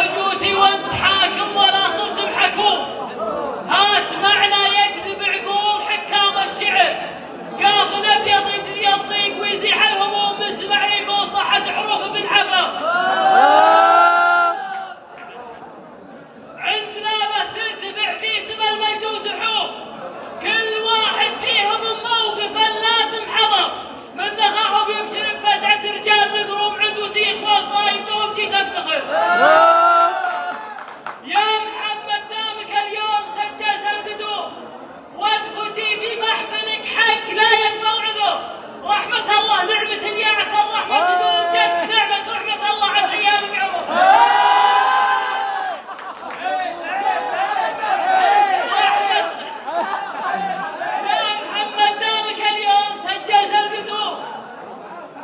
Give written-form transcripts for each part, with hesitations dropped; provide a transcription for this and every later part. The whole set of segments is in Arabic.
هجوسي وانت حاكم ولا صرت محكوم. هات معنى يجذب عقول حكام الشعر، قاض ابيض يجري الضيق ويزيح الهموم من سمع يقول صحت حروف ابن حبر. عندنا به ترتفع في سما المجد وزحوم، كل واحد فيهم موقف لازم حضر، من نخاهم يبشر بفتحة رجال مقروم عزوتي اخوان صايد دوم جيت افتخر. يا محمد دامك اليوم سجلت القدوم، وانفتي في محفلك حق لا ينبع عذر. رحمة الله نعمة يا عسى الرحمة تدوم، جتك نعمة رحمة الله عسى ايامك عمر. يا محمد دامك اليوم سجلت القدوم،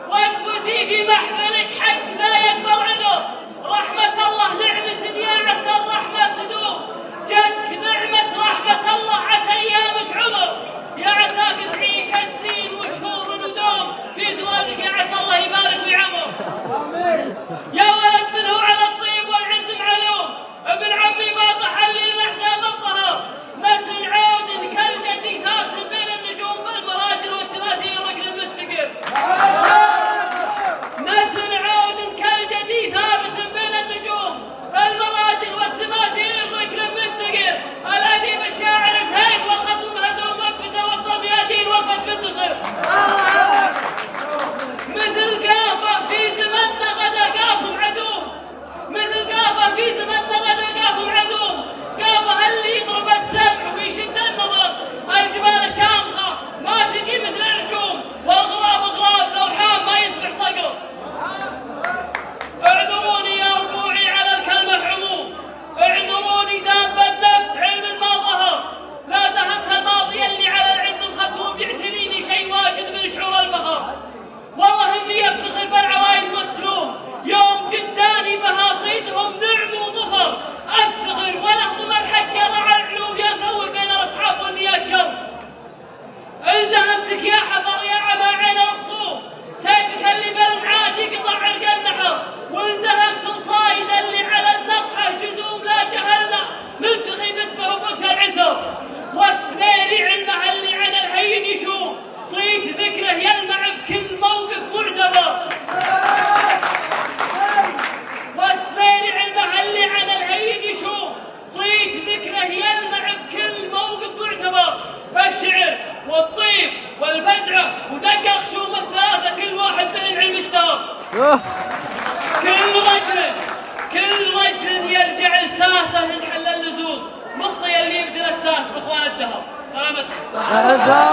وانفتي في محفلك حق لا ينبع عذر. رحمة الله نعمة يا عسى الرحمة تدوم، جتك نعمة رحمة الله عسى ايامك عمر. يا عساك تعيش السنين وشهور ندوم، في زواجك يا عسى الله يبارك ويعمر. يا ولد منه على الطيب والعز معلوم، ابن عمي باطح اللي الاحزاب الظهر، مثل عود كالجدي ثابت بين النجوم بالمراجل والتماثيل ركن مستقر. مثل عود كالجدي ثابت بين النجوم بالمراجل والتماثيل ركن مستقر. الاديب الشاعر بهيك والخصم مهزوم وقفته وسط ميادين وقفت منتصر. مثل قافه في زمننا غدا قافهم عدوم، مثل قافه في زمننا غدا قافهم عدوم. قافه اللي يضرب السمع ويشد النظر، الجبال الشامخه ما تجي مثل النجوم، والغراب غراب لو حام ما يصبح صقر. اعذروني يا ربوعي على الكلمه حموم، اعذروني ذاب النفس علم ما ظهر، لا زهمت الماضي اللي على العز مختوم يعتريني شيء واجد من شعور البهر. والله اني افتخر بالعوايد والسلوم، يوم جداني بهاصيتهم نعم وظفر. افتخر ولحظم الحق يضع العلوم يثور بين الاصحاب والنيات شر. الزهمتك يا حفر يا عمى عين الخصوم، سيفك اللي بالمعاد يقطع عرق النحر. وانزهمت الصايد اللي على النطحه جزوم لا جهلنا ملتقي باسمه وقت العزر. والسميري علمه اللي عن الهين يشوم، صيت ذكره يلمع بكل موقف معتبر. والسميري علمه اللي عن الهين يشوم، صيت ذكره يلمع بكل موقف معتبر. فالشعر والطيب والفزعه ودق خشوم الثلاثه كل واحد من العلم اشتهر. كل رجل يرجع لساسه ينحل اللزوم، مخطي اللي يبدل الساس باخوان الدهر. سلامتكم.